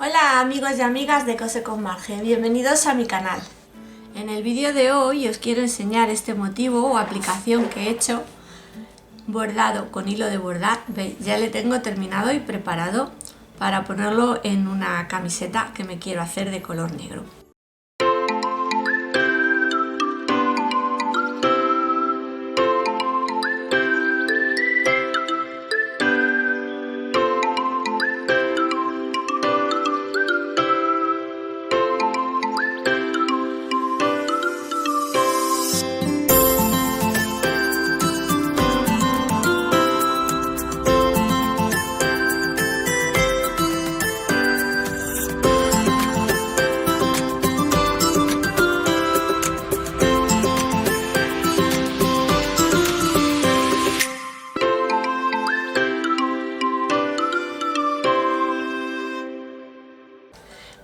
Hola amigos y amigas de Cose con Marge, bienvenidos a mi canal. En el vídeo de hoy os quiero enseñar este motivo o aplicación que he hecho bordado con hilo de bordar. ¿Veis? Ya le tengo terminado y preparado para ponerlo en una camiseta que me quiero hacer de color negro.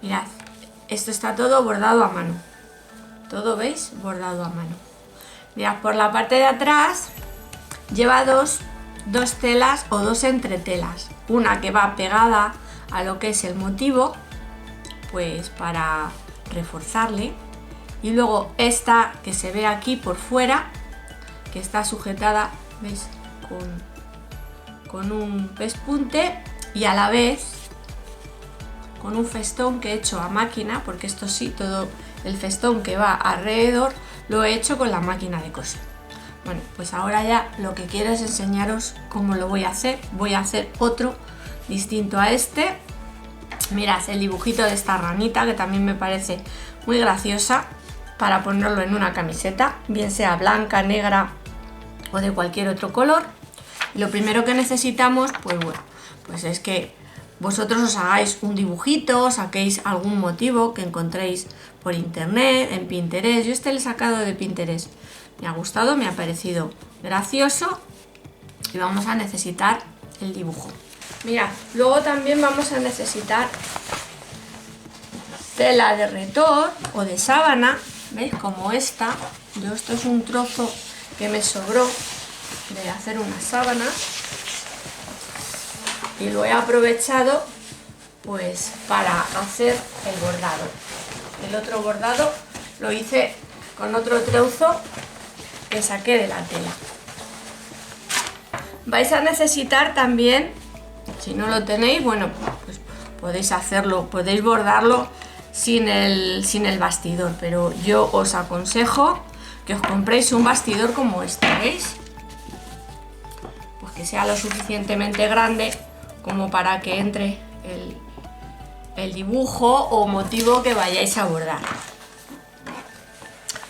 Mirad, esto está todo bordado a mano. Todo, ¿veis? Bordado a mano. Mirad, por la parte de atrás lleva dos telas o dos entretelas. Una que va pegada a lo que es el motivo, pues para reforzarle. Y luego esta que se ve aquí por fuera, que está sujetada, ¿veis? Con un pespunte y a la vez con un festón que he hecho a máquina, porque esto sí, todo el festón que va alrededor lo he hecho con la máquina de coser. Bueno, pues ahora ya lo que quiero es enseñaros cómo lo voy a hacer. Voy a hacer otro distinto a este. Mirad el dibujito de esta ranita, que también me parece muy graciosa, para ponerlo en una camiseta, bien sea blanca, negra o de cualquier otro color. Lo primero que necesitamos, pues bueno, pues es que vosotros os hagáis un dibujito, saquéis algún motivo que encontréis por internet, en Pinterest. Yo este lo he sacado de Pinterest, me ha gustado, me ha parecido gracioso y vamos a necesitar el dibujo. Mirad, luego también vamos a necesitar tela de retor o de sábana, ¿veis? Como esta. Yo esto es un trozo que me sobró de hacer una sábana y lo he aprovechado pues para hacer el bordado. El otro bordado lo hice con otro trozo que saqué de la tela. Vais a necesitar también, si no lo tenéis, bueno, pues podéis hacerlo, podéis bordarlo sin el bastidor, pero yo os aconsejo que os compréis un bastidor como este, ¿veis? Pues que sea lo suficientemente grande como para que entre el dibujo o motivo que vayáis a bordar.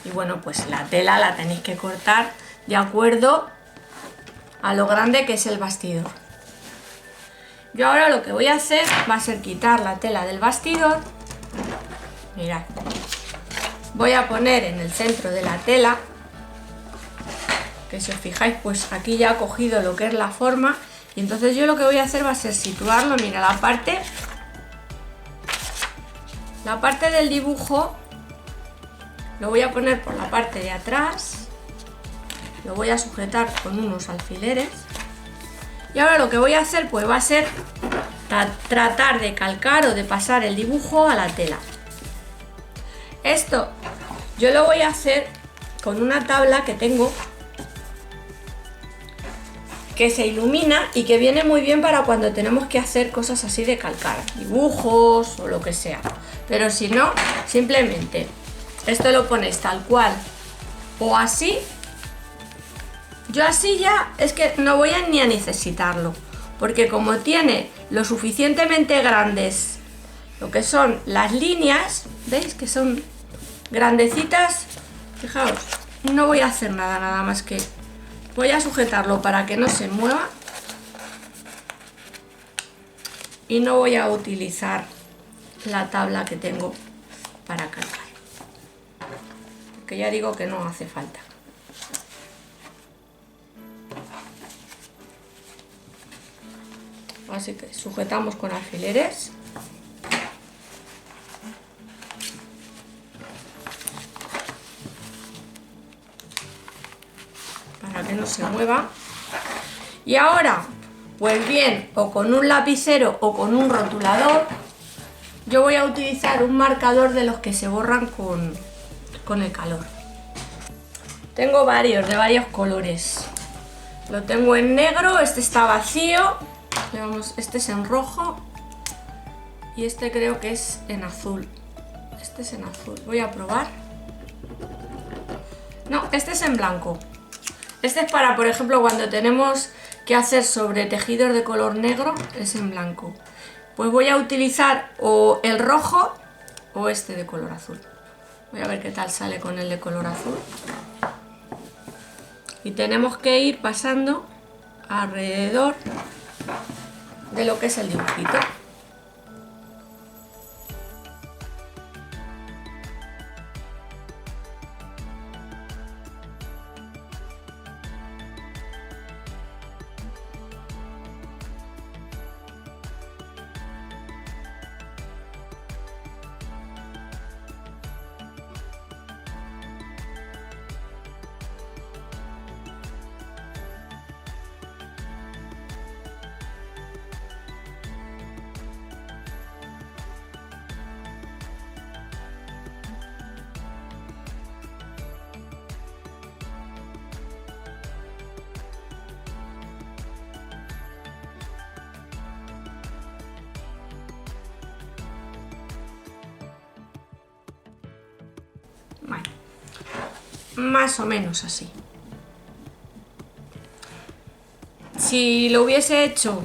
Y bueno, pues la tela la tenéis que cortar de acuerdo a lo grande que es el bastidor. Yo ahora lo que voy a hacer va a ser quitar la tela del bastidor. Mirad, voy a poner en el centro de la tela, que si os fijáis, pues aquí ya ha cogido lo que es la forma. Y entonces yo lo que voy a hacer va a ser situarlo, mira, la parte del dibujo lo voy a poner por la parte de atrás, lo voy a sujetar con unos alfileres y ahora lo que voy a hacer pues va a ser tratar de calcar o de pasar el dibujo a la tela. Esto yo lo voy a hacer con una tabla que tengo, que se ilumina y que viene muy bien para cuando tenemos que hacer cosas así de calcar, dibujos o lo que sea. Pero si no, simplemente esto lo ponéis tal cual o así. Yo así ya es que no voy ni a necesitarlo, porque como tiene lo suficientemente grandes lo que son las líneas, ¿veis? Que son grandecitas, fijaos, no voy a hacer nada más que voy a sujetarlo para que no se mueva y no voy a utilizar la tabla que tengo para calcar, porque ya digo que no hace falta. Así que sujetamos con alfileres. Para que no se mueva. Y ahora, pues bien, o con un lapicero o con un rotulador, yo voy a utilizar un marcador de los que se borran con el calor. Tengo varios, de varios colores. Lo tengo en negro, este está vacío, este es en rojo y este creo que es en azul. Este es en azul, voy a probar. No, este es en blanco. Este es para, por ejemplo, cuando tenemos que hacer sobre tejidos de color negro, es en blanco. Pues voy a utilizar o el rojo o este de color azul. Voy a ver qué tal sale con el de color azul. Y tenemos que ir pasando alrededor de lo que es el dibujito. Bueno, más o menos así. Si lo hubiese hecho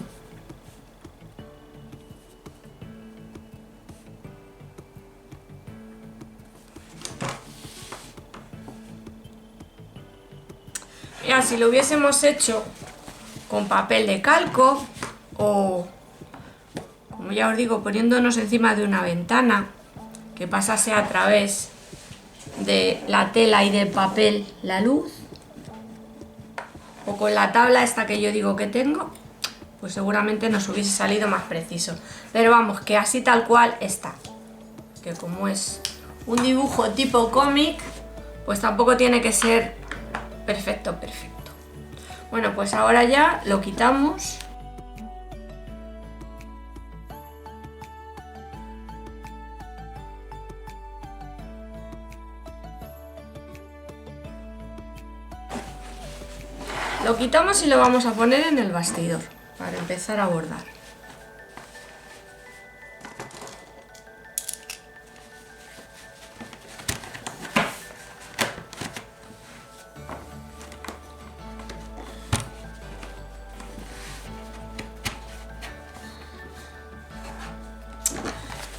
si lo hubiésemos hecho con papel de calco o, como ya os digo, poniéndonos encima de una ventana que pasase a través de la tela y del papel la luz, o con la tabla esta que yo digo que tengo, pues seguramente nos hubiese salido más preciso. Pero vamos, que así tal cual está, que como es un dibujo tipo cómic, pues tampoco tiene que ser perfecto. Bueno, pues ahora ya lo quitamos. Lo quitamos y lo vamos a poner en el bastidor para empezar a bordar.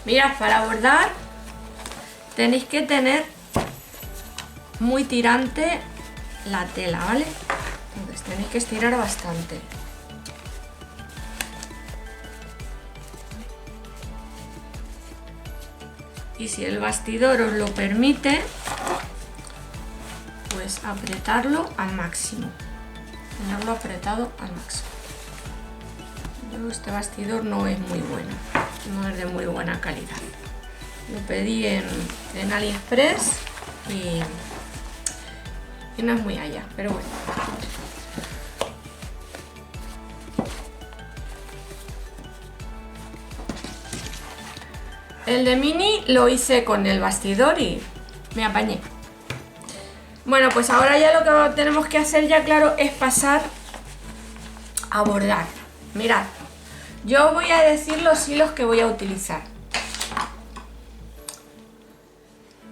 Mirad, para bordar tenéis que tener muy tirante la tela, ¿vale? Entonces tenéis que estirar bastante. Y si el bastidor os lo permite, pues apretarlo al máximo. Tenerlo apretado al máximo. Yo este bastidor no es muy bueno, no es de muy buena calidad. Lo pedí en AliExpress y no es muy allá, pero bueno. El de mini lo hice con el bastidor y me apañé. Bueno, pues ahora ya lo que tenemos que hacer ya, claro, es pasar a bordar. Mirad, yo voy a decir los hilos que voy a utilizar.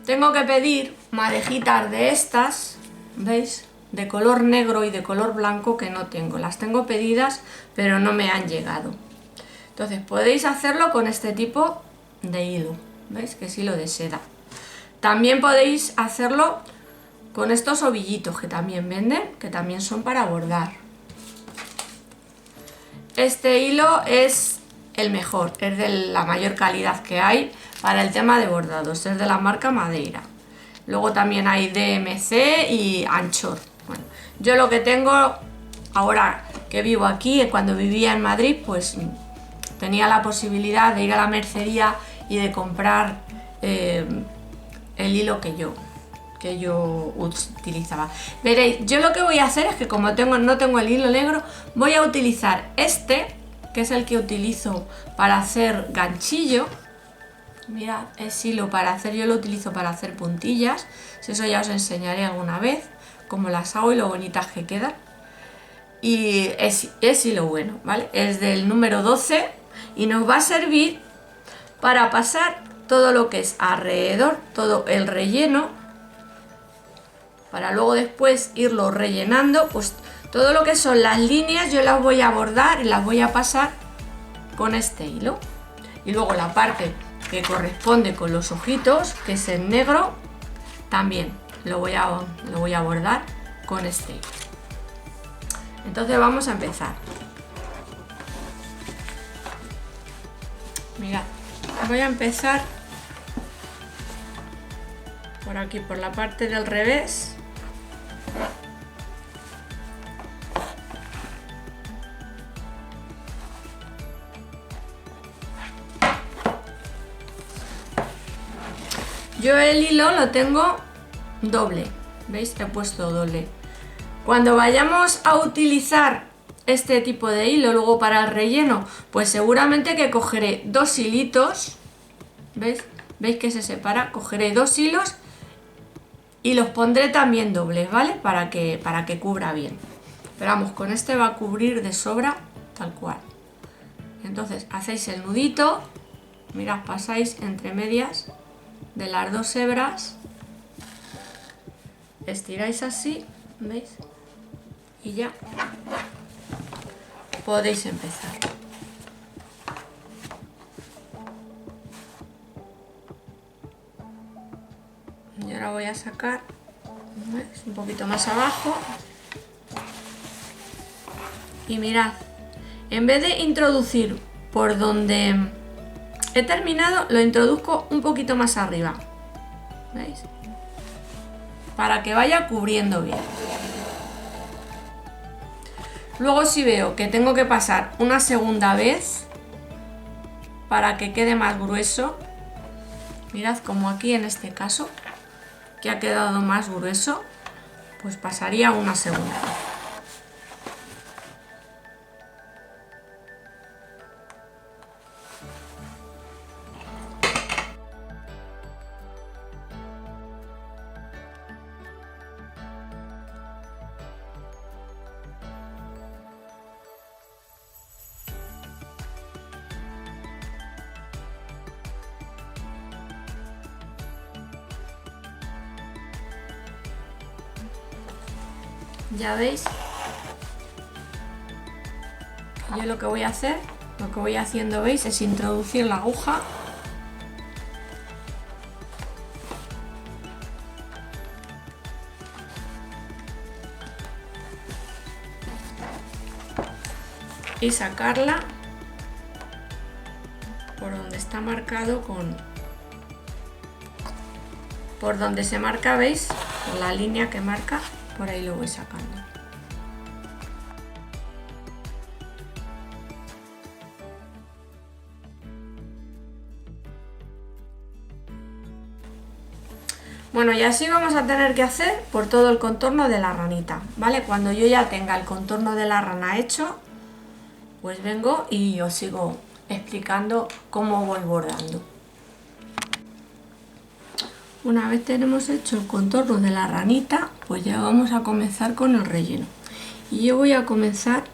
Tengo que pedir madejitas de estas, ¿veis? De color negro y de color blanco que no tengo. Las tengo pedidas, pero no me han llegado. Entonces podéis hacerlo con este tipo de hilo, ¿veis? Que es hilo de seda. También podéis hacerlo con estos ovillitos que también venden, que también son para bordar. Este hilo es el mejor, es de la mayor calidad que hay para el tema de bordados, es de la marca Madeira. Luego también hay DMC y Anchor. Bueno, yo lo que tengo ahora que vivo aquí, cuando vivía en Madrid, pues tenía la posibilidad de ir a la mercería y de comprar el hilo que yo utilizaba. Veréis, yo lo que voy a hacer es que como no tengo el hilo negro, voy a utilizar este, que es el que utilizo para hacer ganchillo, mirad, es hilo para hacer, yo lo utilizo para hacer puntillas, si eso ya os enseñaré alguna vez cómo las hago y lo bonitas que quedan. Y es hilo bueno, ¿vale? Es del número 12 y nos va a servir para pasar todo lo que es alrededor, todo el relleno, para luego después irlo rellenando, pues todo lo que son las líneas yo las voy a bordar y las voy a pasar con este hilo. Y luego la parte que corresponde con los ojitos, que es en negro, también lo voy a bordar con este hilo. Entonces vamos a empezar. Mirad, voy a empezar por aquí, por la parte del revés. Yo el hilo lo tengo doble, ¿veis? He puesto doble. Cuando vayamos a utilizar este tipo de hilo luego para el relleno, pues seguramente que cogeré dos hilitos, ¿veis? ¿Veis que se separa? Cogeré dos hilos y los pondré también dobles, ¿vale? Para que cubra bien. Pero vamos, con este va a cubrir de sobra tal cual. Entonces hacéis el nudito, mirad, pasáis entre medias de las dos hebras, estiráis así, ¿veis? Y ya podéis empezar. Y ahora voy a sacar, ¿veis? Un poquito más abajo. Y mirad, en vez de introducir por donde he terminado, lo introduzco un poquito más arriba, ¿veis? Para que vaya cubriendo bien. Luego si veo que tengo que pasar una segunda vez para que quede más grueso, mirad como aquí en este caso, que ha quedado más grueso, pues pasaría una segunda vez. Ya veis, yo lo que voy a hacer, lo que voy haciendo, veis, es introducir la aguja y sacarla por donde está marcado por donde se marca, veis, por la línea que marca, por ahí lo voy sacando. Bueno, y así vamos a tener que hacer por todo el contorno de la ranita, ¿vale? Cuando yo ya tenga el contorno de la rana hecho, pues vengo y os sigo explicando cómo voy bordando. Una vez tenemos hecho el contorno de la ranita, pues ya vamos a comenzar con el relleno. Y yo voy a comenzar,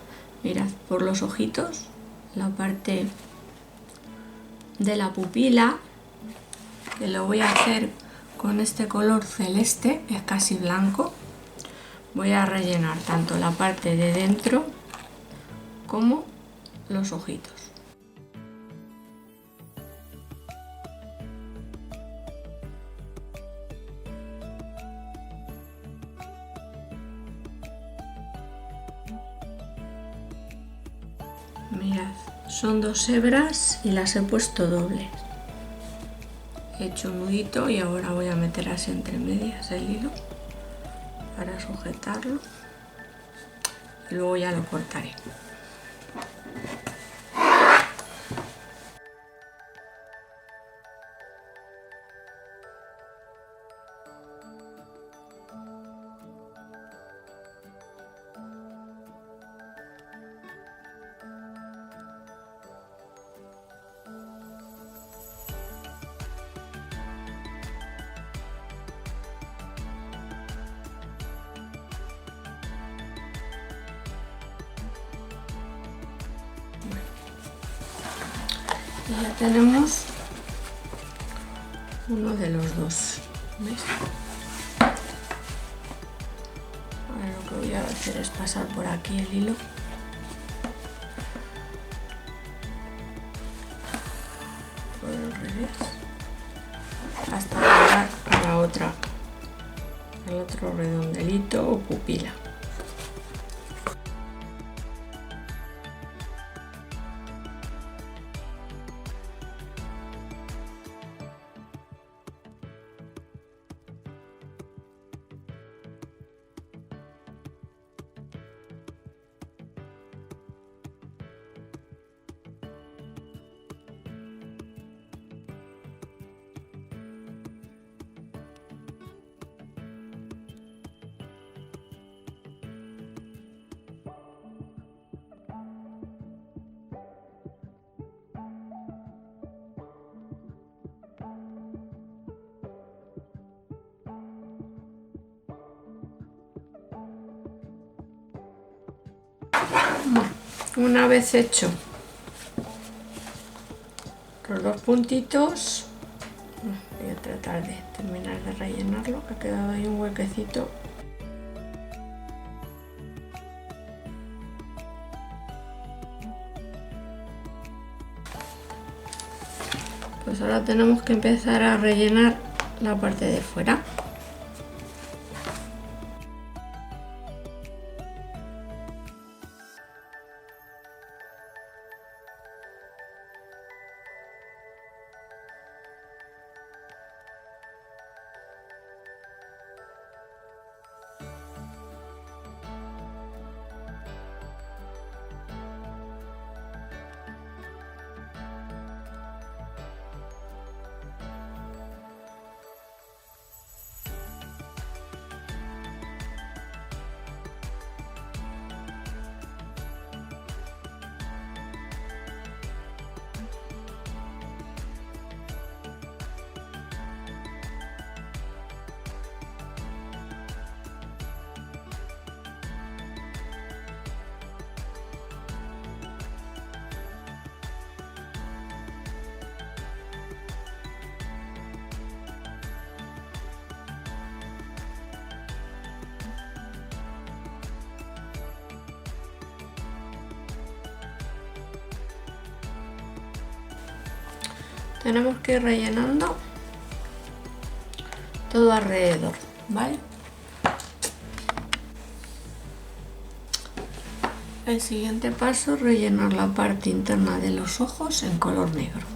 mirad, por los ojitos, la parte de la pupila, que lo voy a hacer con este color celeste, es casi blanco. Voy a rellenar tanto la parte de dentro como los ojitos. Mirad, son dos hebras y las he puesto dobles. He hecho un nudito y ahora voy a meter así entre medias el hilo para sujetarlo y luego ya lo cortaré. Y ya tenemos uno de los dos. ¿Veis? Ahora lo que voy a hacer es pasar por aquí el hilo. Por el revés. Hasta llegar a la otra. Al otro redondelito o pupila. Una vez hecho los dos puntitos, voy a tratar de terminar de rellenarlo, que ha quedado ahí un huequecito. Pues ahora tenemos que empezar a rellenar la parte de fuera. Tenemos que ir rellenando todo alrededor, ¿vale? El siguiente paso es rellenar la parte interna de los ojos en color negro.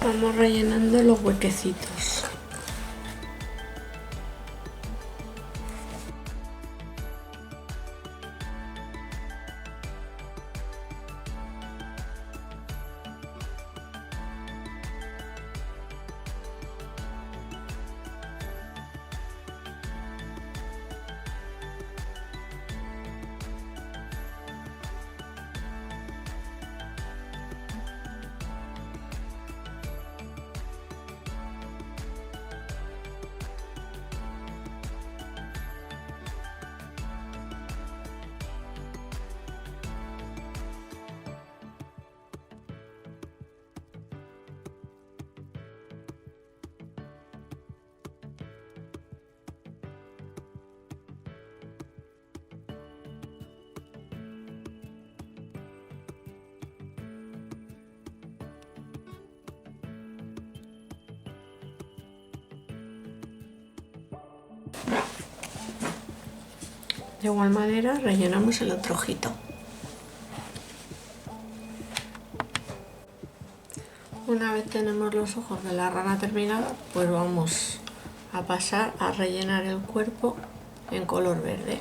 Vamos rellenando los huequecitos. De igual manera rellenamos el otro ojito. Una vez tenemos los ojos de la rana terminados, pues vamos a pasar a rellenar el cuerpo en color verde.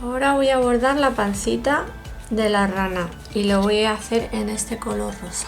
Ahora voy a bordar la pancita de la rana y lo voy a hacer en este color rosa.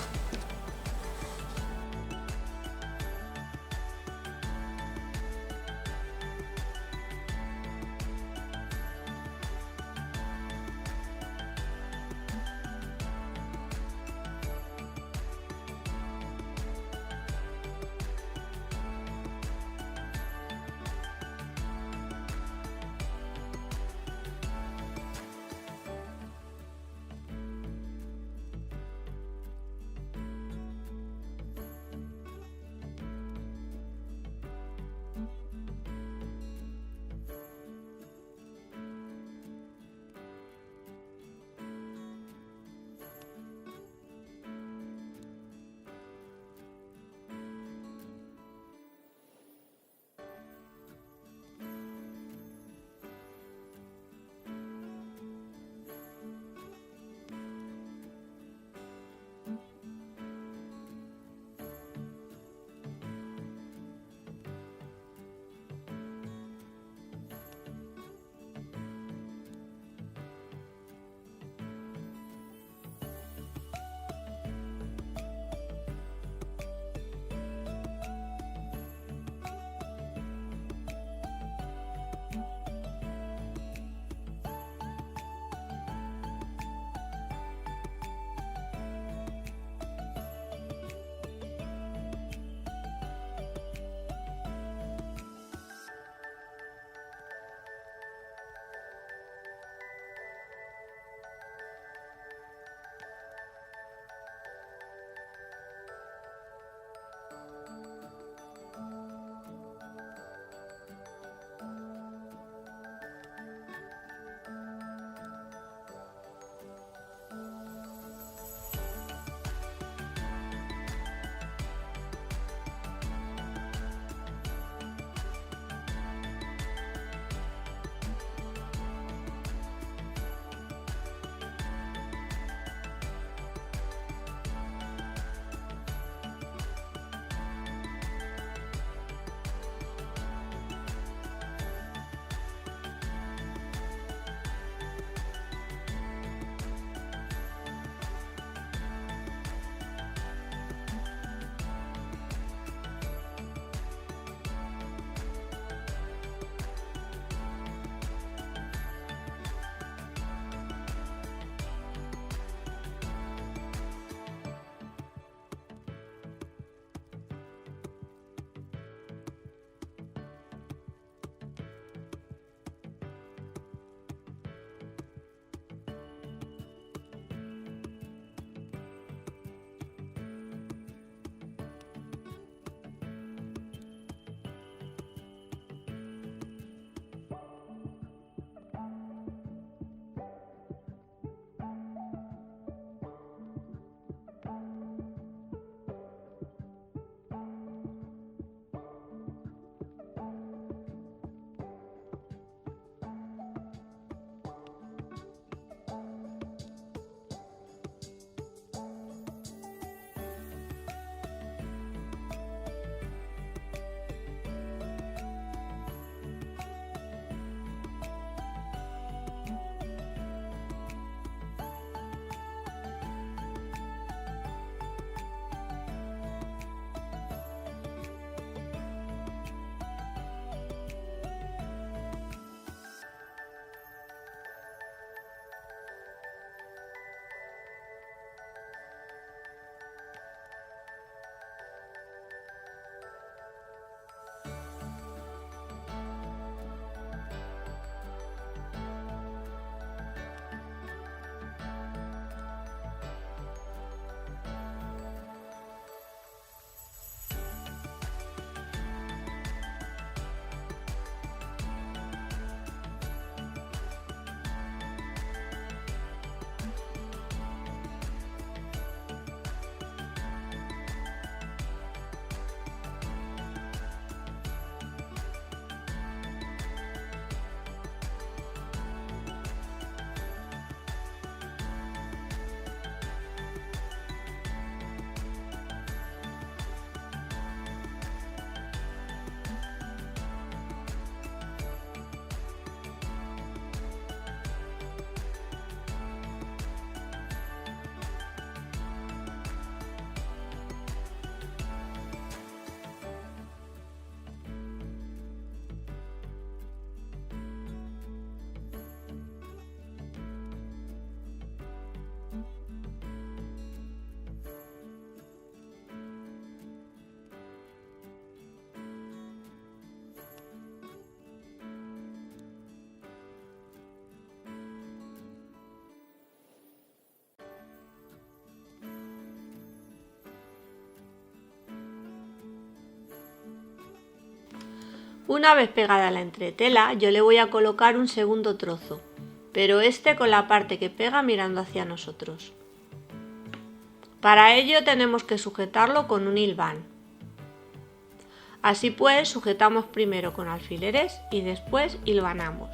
Una vez pegada la entretela, yo le voy a colocar un segundo trozo, pero este con la parte que pega mirando hacia nosotros. Para ello tenemos que sujetarlo con un hilván. Así pues, sujetamos primero con alfileres y después hilvanamos.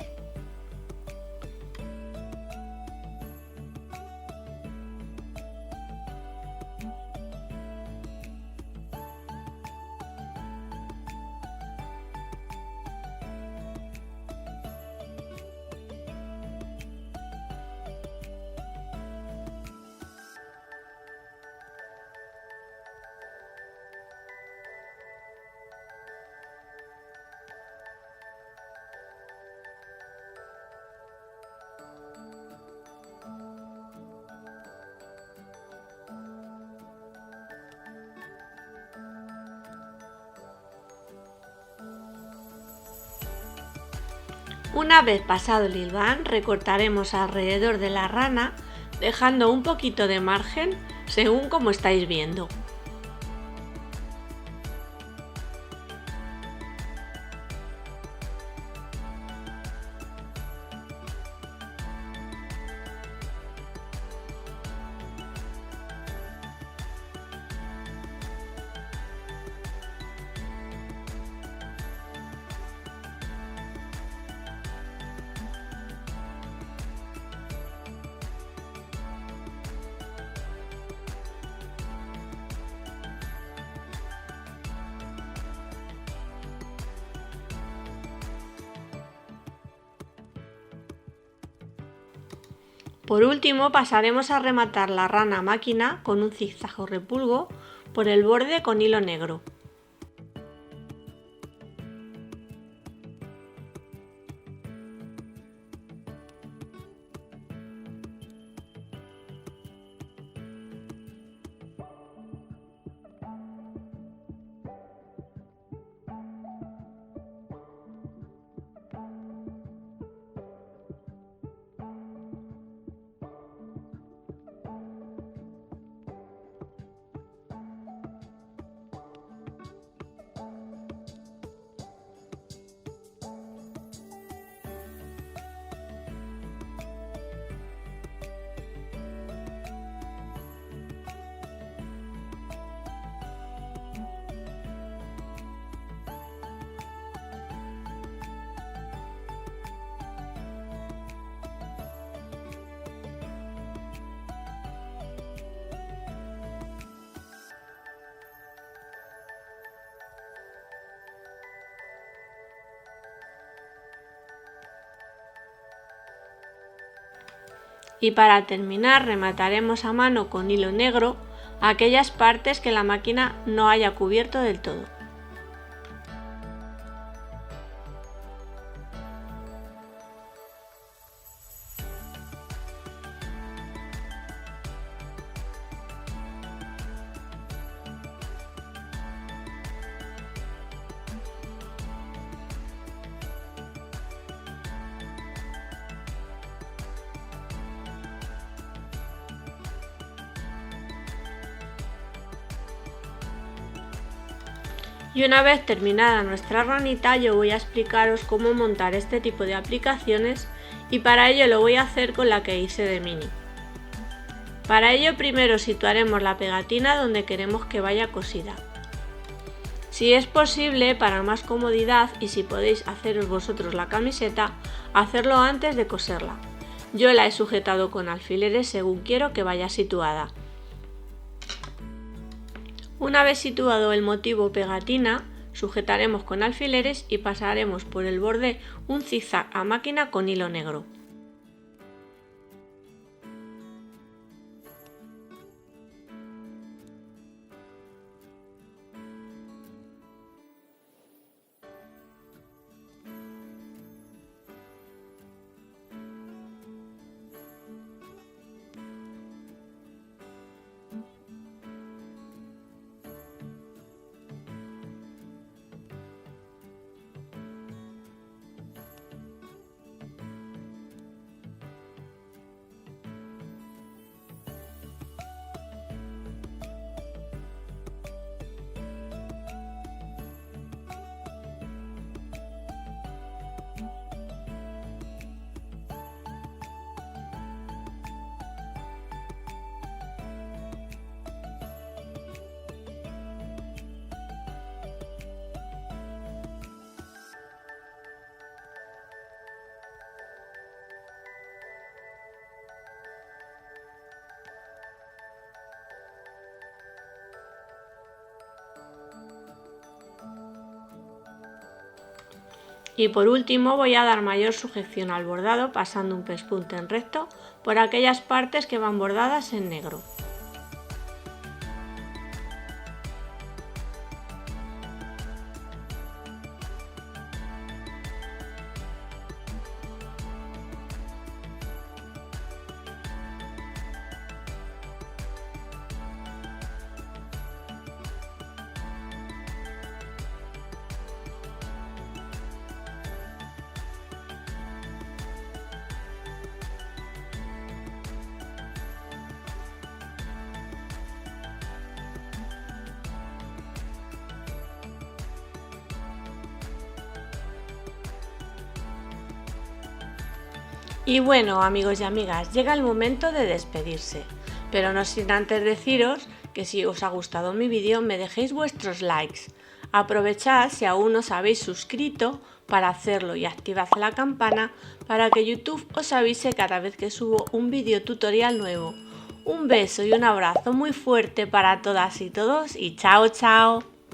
Una vez pasado el hilván, recortaremos alrededor de la rana, dejando un poquito de margen según como estáis viendo. Por último, pasaremos a rematar la rana a máquina con un zigzag o repulgo por el borde con hilo negro. Y para terminar remataremos a mano con hilo negro aquellas partes que la máquina no haya cubierto del todo. Y una vez terminada nuestra ranita, yo voy a explicaros cómo montar este tipo de aplicaciones y para ello lo voy a hacer con la que hice de mini. Para ello primero situaremos la pegatina donde queremos que vaya cosida. Si es posible, para más comodidad y si podéis haceros vosotros la camiseta, hacerlo antes de coserla. Yo la he sujetado con alfileres según quiero que vaya situada. Una vez situado el motivo pegatina, sujetaremos con alfileres y pasaremos por el borde un zigzag a máquina con hilo negro. Y por último voy a dar mayor sujeción al bordado pasando un pespunte en recto por aquellas partes que van bordadas en negro. Y bueno, amigos y amigas, llega el momento de despedirse, pero no sin antes deciros que si os ha gustado mi vídeo me dejéis vuestros likes. Aprovechad si aún no os habéis suscrito para hacerlo y activad la campana para que YouTube os avise cada vez que subo un vídeo tutorial nuevo. Un beso y un abrazo muy fuerte para todas y todos y chao chao.